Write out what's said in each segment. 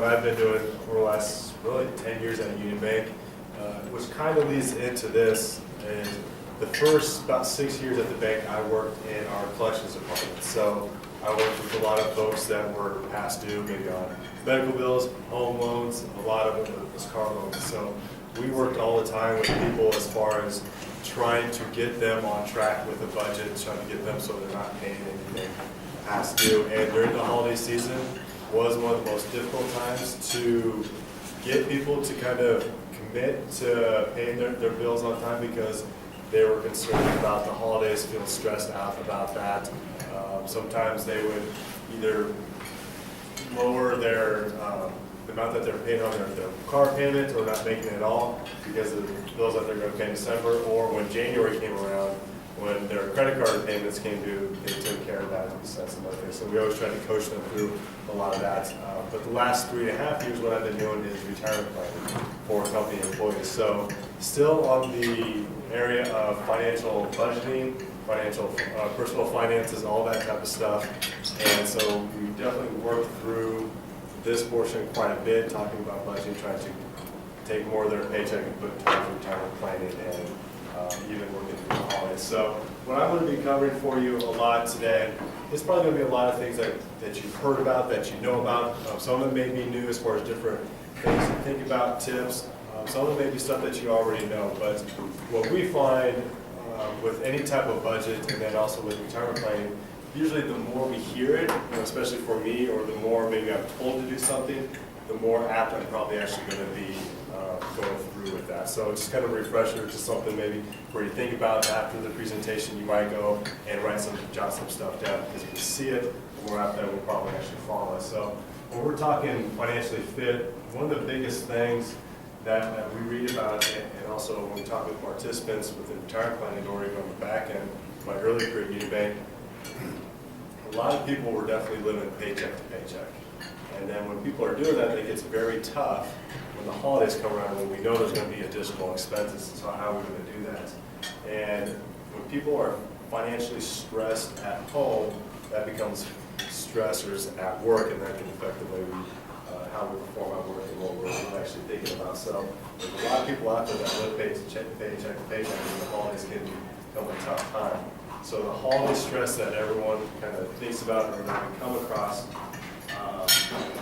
I've been doing for the last really 10 years at Union Bank, which kind of leads into this. And the first about 6 years at the bank, I worked in our collections department. So I worked with a lot of folks that were past due, maybe on medical bills, home loans, a lot of it was car loans. So we worked all the time with people as far as trying to get them on track with the budget, trying to get them so they're not paying anything past due. And during the holiday season was one of the most difficult times to get people to kind of commit to paying their bills on time, because they were concerned about the holidays, feeling stressed out about that. Sometimes they would either lower their the amount that they're paying on their car payment, or not making it at all because of the bills that they're going to pay in December, or when January came around, when their credit card payments came due, they took care of that in the sense of other things. So we always try to coach them through a lot of that. But the last 3.5 years, what I've been doing is retirement planning for company employees. So still on the area of financial budgeting, financial, personal finances, all that type of stuff. And so we definitely worked through this portion quite a bit, talking about budgeting, trying to take more of their paycheck and put it towards retirement planning, and even working through the holidays. So what I'm going to be covering for you a lot today is probably going to be a lot of things that you've heard about, that you know about. Some of them may be new as far as different things to think about, tips. Some of them may be stuff that you already know. But what we find with any type of budget, and then also with retirement planning, usually the more we hear it, especially for me, or the more maybe I'm told to do something, the more apt I'm probably actually going to be going through with that. So just kind of a refresher to something maybe where you think about after the presentation, you might go and jot some stuff down, because if you see it, the more apt that will probably actually follow us. So when we're talking financially fit, one of the biggest things that we read about, and also when we talk with participants with the retirement planning, or even on the back end, my early career at Union Bank, a lot of people were definitely living paycheck to paycheck. And then when people are doing that, it gets very tough when the holidays come around, when we know there's going to be additional expenses. So how are we going to do that? And when people are financially stressed at home, that becomes stressors at work, and that can affect the way we how we perform at work and what we're actually thinking about. So there's a lot of people out there that live paycheck to paycheck, and the holidays can become a tough time. So the holiday stress that everyone kind of thinks about, or that we come across,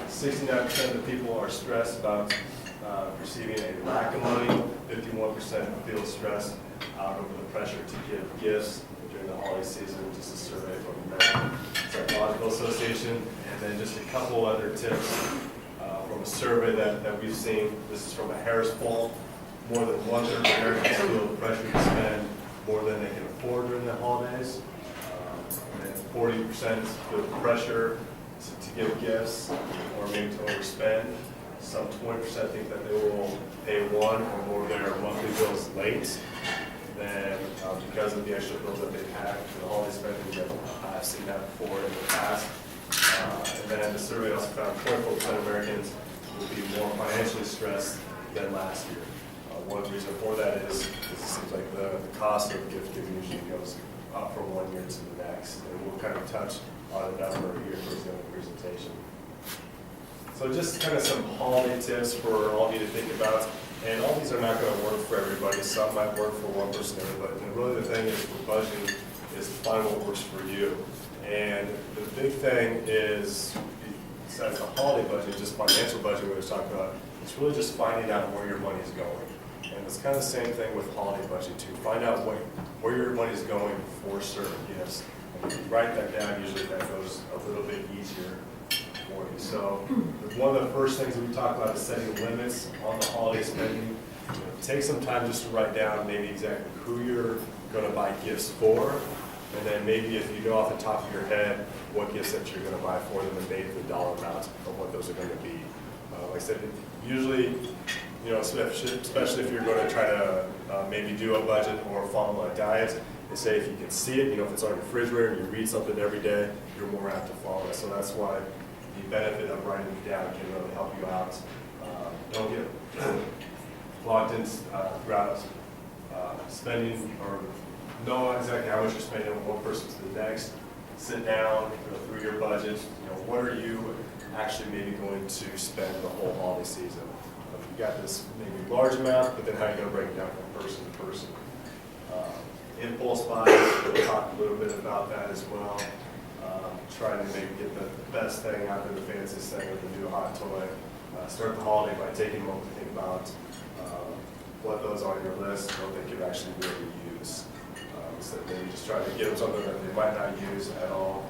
69% of the people are stressed about receiving a lack of money. 51% feel stressed over the pressure to give gifts during the holiday season, which is a survey from the American Psychological Association. And then just a couple other tips from a survey that we've seen. This is from a Harris poll. More than 1/3 of Americans feel the pressure to spend more than they can afford during the holidays. And 40% feel the pressure to give gifts, or maybe to overspend. Some 20% think that they will pay one or more of their monthly bills late. Then because of the extra bills that they've had for the holiday spending, I've seen that before in the past. And then the survey also found 24% of Americans will be more financially stressed than last year. One reason for that is it seems like the cost of gift giving usually goes up from one year to the next. And we'll kind of touch on a number here towards the end of the presentation. So just kind of some holiday tips for all of you to think about. And all these are not going to work for everybody. Some might work for one person, but really the thing is for budgeting is to find what works for you. And the big thing is, besides the holiday budget, just financial budget we were talking about, it's really just finding out where your money is going. And it's kind of the same thing with holiday budget too. Find out where your money is going for certain gifts. And if you write that down, usually that goes a little bit easier for you. So one of the first things that we talk about is setting limits on the holiday spending. Take some time just to write down maybe exactly who you're going to buy gifts for. And then maybe if you know off the top of your head what gifts that you're going to buy for them, and maybe the dollar amount of what those are going to be. Like I said, usually, especially if you're going to try to maybe do a budget or follow a diet, they say if you can see it, if it's on your refrigerator and you read something every day, you're more apt to follow it. So that's why the benefit of writing it down can really help you out. Don't get locked in throughout spending, or know exactly how much you're spending on one person to the next. Sit down, go through your budget. What are you actually maybe going to spend the whole holiday season. You got this maybe large amount, but then how are you going to break it down from person to person? Impulse buys, we'll talk a little bit about that as well. Trying to maybe get the best thing out of the fanciest thing with the new hot toy. Start the holiday by taking a moment to think about what those are on your list, what they could actually really use. So maybe just try to give them something that they might not use at all.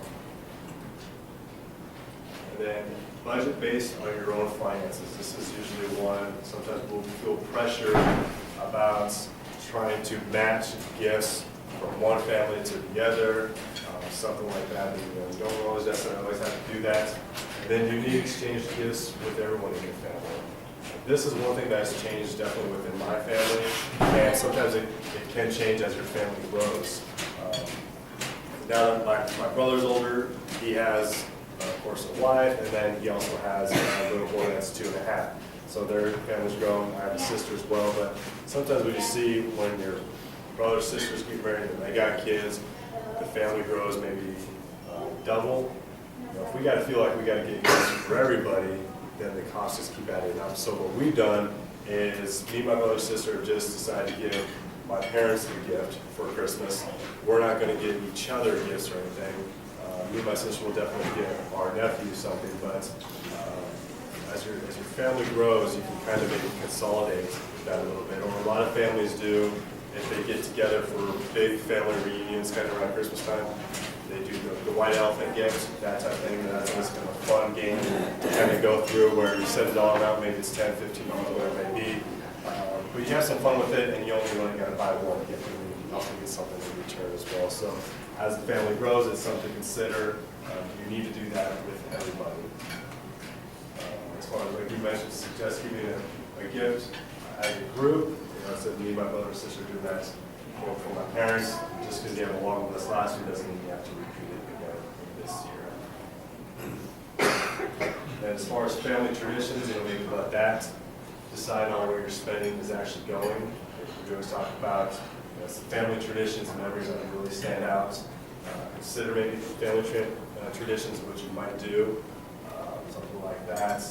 And then budget based on your own finances. This is usually one, sometimes we'll feel pressure about trying to match gifts from one family to the other, something like that. And, you don't always necessarily have to do that. And then you need to exchange gifts with everyone in your family. This is one thing that has changed definitely within my family, and sometimes it can change as your family grows. Now that my brother's older, he has, of course, a wife, and then he also has a little boy that's 2.5. So their family's grown. I have a sister as well, but sometimes when you see when your brothers, sisters get married and they got kids, the family grows maybe double. You know, if we got to feel like we got to get gifts for everybody, then the costs just keep adding up. So what we've done is me and my brother and sister have just decided to give my parents a gift for Christmas. We're not going to give each other gifts or anything. Me and my sister will definitely give our nephew something, but as your family grows, you can kind of maybe consolidate that a little bit. Or a lot of families do, if they get together for big family reunions kind of around Christmas time, they do the white elephant gift, that type of thing. And that's always kind of a fun game to kind of go through where you set a dollar amount, maybe it's $10, $15, whatever it may be. But you have some fun with it, and you only really got to buy one gift, and you also get something in return as well. So as the family grows, it's something to consider. You need to do that with everybody. As far as like you mentioned, suggest giving a gift as a group. So me, my brother, and sister do that for my parents. Just because they have a long list last year doesn't mean you have to repeat it again this year. And as far as family traditions, maybe let that decide on where your spending is actually going. We always talk about some family traditions and memories that really stand out. Consider maybe family traditions, which you might do, something like that.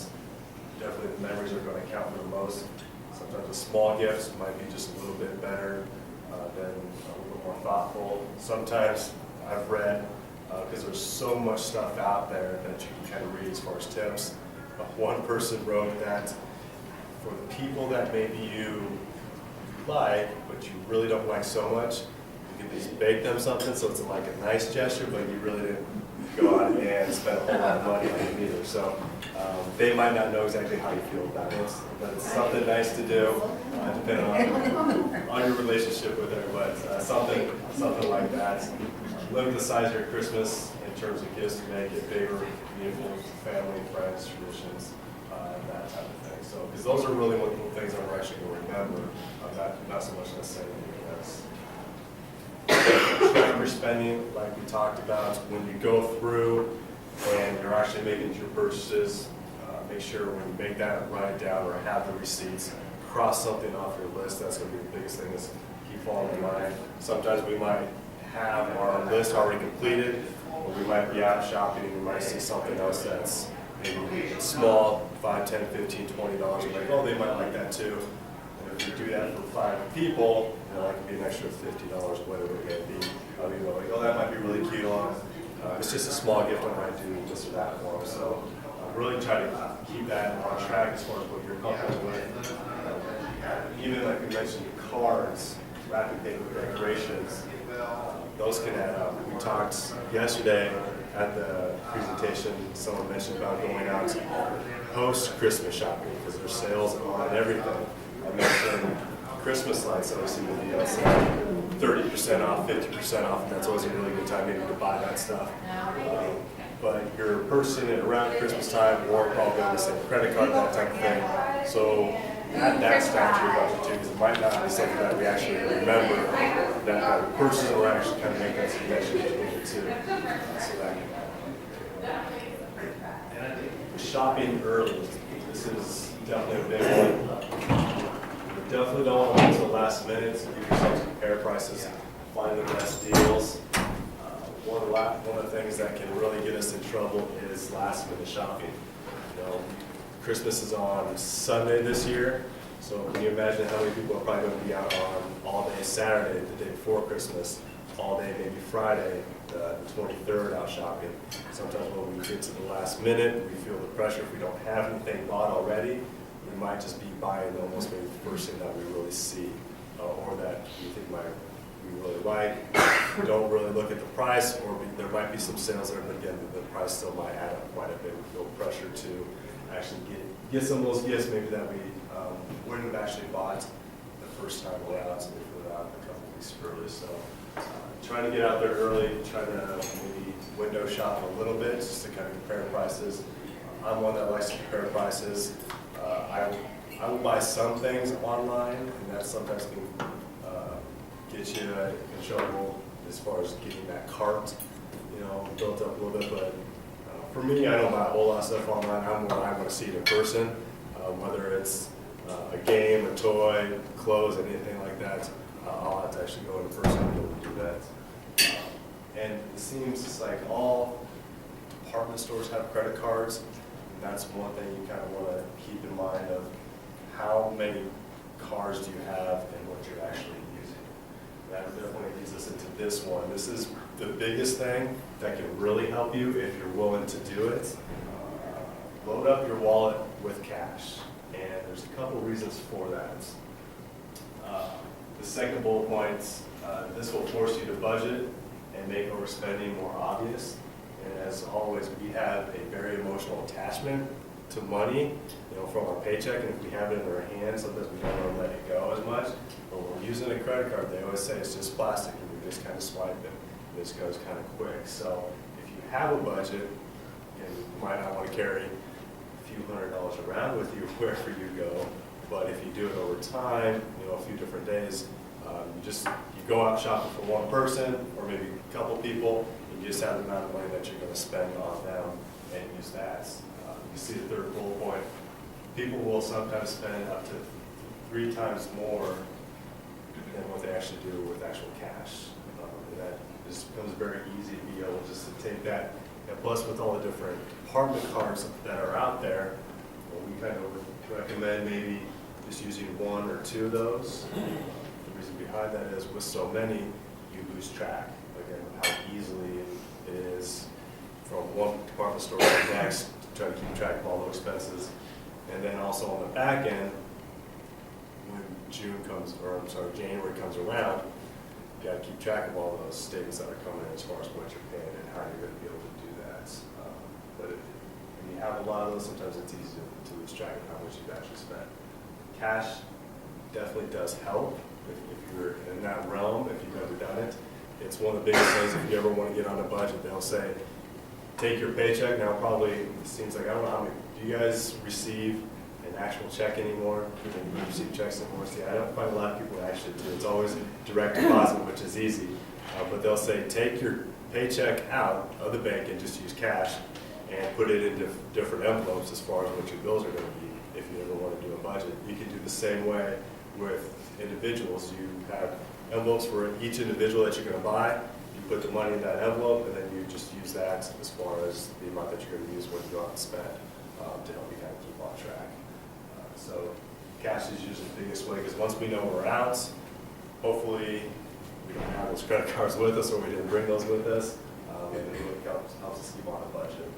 Definitely the memories are going to count for the most. Sometimes the small gifts might be just a little bit better than a little bit more thoughtful. Sometimes I've read, because there's so much stuff out there that you can kind of read as far as tips. One person wrote that for the people that maybe you like, but you really don't like so much, you can just bake them something so it's like a nice gesture, but you really didn't go out and spend a whole lot of money on it either. So they might not know exactly how you feel about it, but it's something nice to do, depending on your relationship with her. But something like that. Limit the size of your Christmas in terms of gifts to make it bigger, beautiful, family, friends, traditions, that type of thing. So, because those are really one of the things that we're actually going to remember, not so much necessarily anything else. Track your spending, like we talked about. When you go through and you're actually making your purchases, make sure when you make that, write it down or have the receipts. Cross something off your list. That's going to be the biggest thing, is keep following in mind. Sometimes we might have our list already completed, or we might be out shopping and we might see something else that's maybe small, $5, $10, $15, $20. We're like, oh, they might like that too. And if you do that for 5 people, that could be an extra $50, whatever it may be. You're like, oh, that might be really cute. It's just a small gift, I might do this or that for them. So really try to keep that on track as far as what you're comfortable with. Even like we mentioned, cards, wrapping paper decorations, those can add up. We talked yesterday at the presentation, someone mentioned about going out post-Christmas shopping because there's sales on everything. I mentioned Christmas lights, obviously, with the 30% off, 50% off, and that's always a really good time maybe to buy that stuff. But you're purchasing it around Christmas time, or probably on the same credit card, that type of thing. So add that stuff to your budget too, because it might not be something that we actually remember that we're purchasing, or actually kind of make that connection between the two. So that shopping early. This is definitely a big one. You definitely don't want to wait until the last minute to give yourself compare prices, find the best deals. One of the things that can really get us in trouble is last minute shopping. Christmas is on Sunday this year, so can you imagine how many people are probably going to be out on all day Saturday, the day before Christmas, all day maybe Friday, the 23rd out shopping. Sometimes when we get to the last minute, we feel the pressure. If we don't have anything bought already, we might just be buying almost maybe the first thing that we really see, or that we think we really like. We don't really look at the price, or there might be some sales there, but again, the price still might add up quite a bit. We feel pressure to actually get some of those gifts maybe that we wouldn't have actually bought the first time around, so we put it out a couple weeks early. So trying to get out there early, trying to maybe window shop a little bit just to kind of compare prices. I'm one that likes to compare prices. I will buy some things online, and that sometimes can get you in trouble as far as getting that cart, built up a little bit. But for me, I don't buy a whole lot of stuff online. I want to see it in person, whether it's a game, a toy, clothes, anything like that. I'll have to actually go in person to be able to do that. And it seems it's like all department stores have credit cards. And that's one thing you kind of want to keep in mind of how many cards do you have and what you're actually using. That definitely leads us into this one. This is the biggest thing that can really help you if you're willing to do it. Load up your wallet with cash. And there's a couple reasons for that. The second bullet point, this will force you to budget and make overspending more obvious. And as always, we have a very emotional attachment to money, from our paycheck, and if we have it in our hands, sometimes we don't want to let it go as much. But when we're using a credit card, they always say it's just plastic, and we just kind of swipe it. This goes kind of quick. So if you have a budget, and you might not want to carry a few $100s around with you wherever you go, but if you do it over time, a few different days, you go out shopping for one person or maybe a couple people, and you just have the amount of money that you're going to spend on them and use that. You see the third bullet point. People will sometimes spend up to 3 times more than what they actually do with actual cash. And that just becomes very easy to be able just to take that. And plus, with all the different department cards that are out there, we kind of would recommend maybe just using 1 or 2 of those. The reason behind that is with so many, you lose track, again, of how easily it is from one department store to the next to try to keep track of all those expenses. And then also on the back end, when January comes around, you got to keep track of all those statements that are coming in as far as what you're paying and how you're going to be able to do that. But when you have a lot of those, sometimes it's easy to lose track of how much you've actually spent. Cash definitely does help if you're in that realm, if you've ever done it. It's one of the biggest things if you ever want to get on a budget. They'll say, take your paycheck. Now probably it seems like, I don't know how many, do you guys receive an actual check anymore? Do you receive checks anymore? See, I don't find a lot of people actually do. It's always direct deposit, which is easy. But they'll say, take your paycheck out of the bank and just use cash and put it into different envelopes as far as what your bills are going to be if you ever want to do a budget. You can do the same way with individuals. You have envelopes for each individual that you're going to buy. You put the money in that envelope, and then you just use that as far as the amount that you're going to use when you go out and spend to help you kind of keep on track. So cash is usually the biggest way, because once we know we're out, hopefully we don't have those credit cards with us, or we didn't bring those with us, and it really helps us keep on a budget.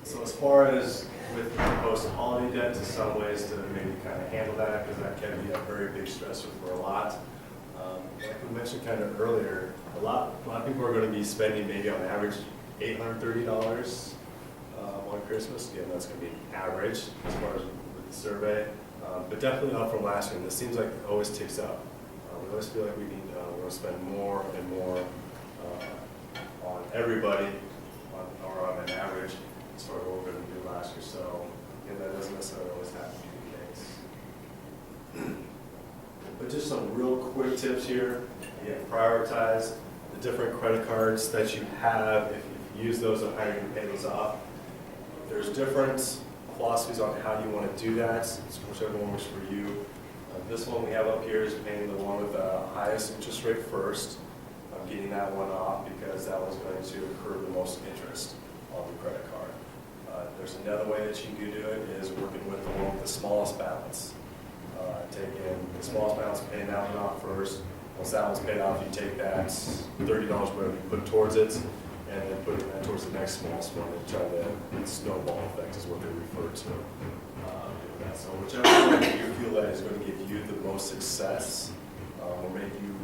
So as far as with post-holiday debt, to some ways to maybe kind of handle that, because that can be a very big stressor for a lot. Like we mentioned kind of earlier, a lot of people are going to be spending maybe on average $830 on Christmas. Again, that's going to be average as far as with the survey, but definitely up from last year. And this seems like it always ticks up. We always feel like we're going to spend more and more on everybody, or on an average, as far as what we're going to do last year. So again, that doesn't necessarily always have to be the case. But just some real quick tips here. Again, prioritize the different credit cards that you have. If you use those, on how you're going to pay those off. There's different philosophies on how you want to do that. It's whichever one works for you. This one we have up here is paying the one with the highest interest rate first. I'm getting that one off because that one's going to accrue the most interest on the credit card. There's another way that you can do it is working with the one with the smallest balance. Taking the smallest balance, paying that one off first. Once that one's paid off, you take that $30, whatever you put towards it, and then putting that towards the next smallest one and try to snowball effect is what they refer to. Doing that. So whichever one you feel that is going to give you the most success or make you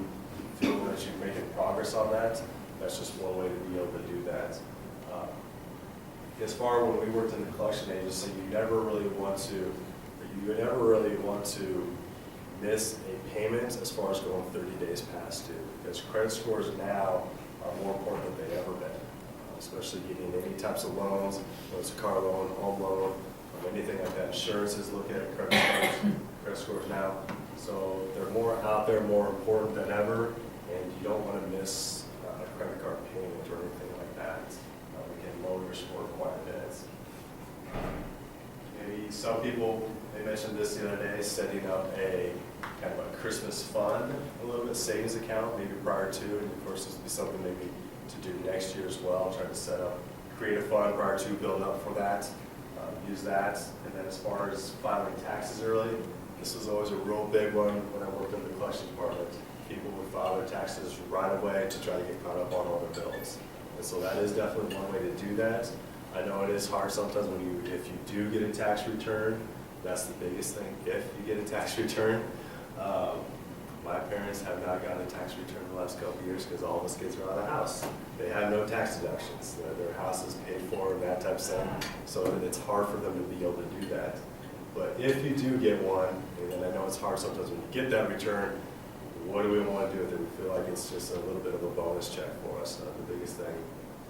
feel that you're making progress on that, that's just one way to be able to do that. As far as when we worked in the collection agency, you never really want to miss a payment as far as going 30 days past due, because credit scores now are more important than they've ever been, especially getting any types of loans, whether it's a car loan, home loan, anything like that. Insurances look at credit scores now. So they're more out there, more important than ever, and you don't want to miss a credit card payment or anything like that. We can lower your score quite a bit. Maybe some people, they mentioned this the other day, setting up a kind of a Christmas fund, a little bit savings account, maybe prior to, and of course this would be something maybe to do next year as well, try to set up, create a fund prior to, build up for that, use that. And then as far as filing taxes early, this was always a real big one when I worked in the collection department. People would file their taxes right away to try to get caught up on all their bills. And so that is definitely one way to do that. I know it is hard sometimes if you do get a tax return. That's the biggest thing, if you get a tax return. My parents have not gotten a tax return in the last couple of years because all of us kids are out of the house. They have no tax deductions. Their house is paid for and that type of thing. So it's hard for them to be able to do that. But if you do get one, and I know it's hard sometimes when you get that return, what do we want to do with it? We feel like it's just a little bit of a bonus check for us. The biggest thing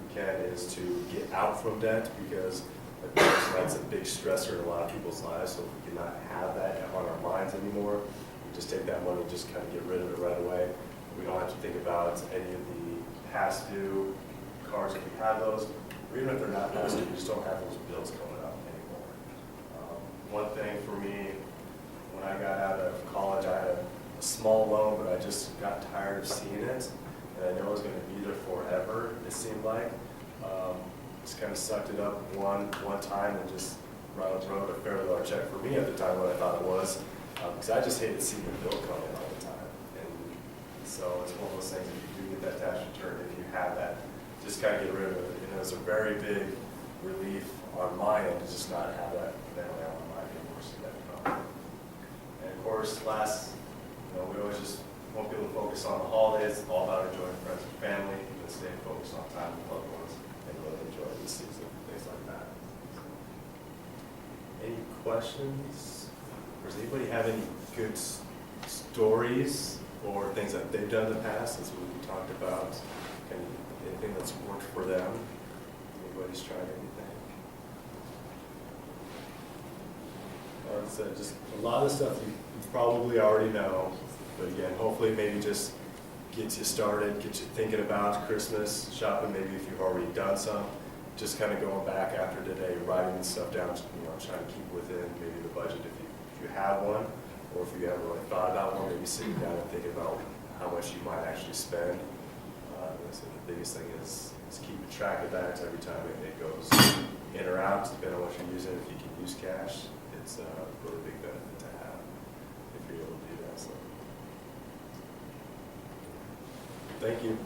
we can is to get out from debt, because that's a big stressor in a lot of people's lives. So if we cannot have that on our minds anymore, we just take that money and just kind of get rid of it right away. We don't have to think about any of the past due cards if we have those, or even if they're not past due, we just don't have those bills coming up anymore. One thing for me, when I got out of college, I had a small loan, but I just got tired of seeing it, and I know it was going to be there forever, it seemed like. Just kind of sucked it up one time and just wrote a fairly large check for me at the time, what I thought it was, because I just hated seeing the bill come in all the time. And so it's one of those things, if you do get that tax return, if you have that, just kind of get rid of it. And it was a very big relief on my end to just not have that family on my mind anymore, see that come. And of course, we always just want people to focus on the holidays. It's all about enjoying friends and family, and staying focused on time with loved ones, and really enjoy the season, things like that. Any questions? Or does anybody have any good stories or things that they've done in the past, as we talked about? Anything that's worked for them? Anybody's tried anything? Like I said, just a lot of stuff you probably already know, but again, hopefully maybe just gets you started, get you thinking about Christmas shopping. Maybe if you've already done some, just kind of going back after today, writing this stuff down, trying to keep within maybe the budget if you have one, or if you haven't really thought about one, maybe sitting down and thinking about how much you might actually spend. So the biggest thing is keeping track of that every time it goes in or out, depending on what you're using. If you can use cash, it's a really big benefit to have if you're able to do that. So, thank you.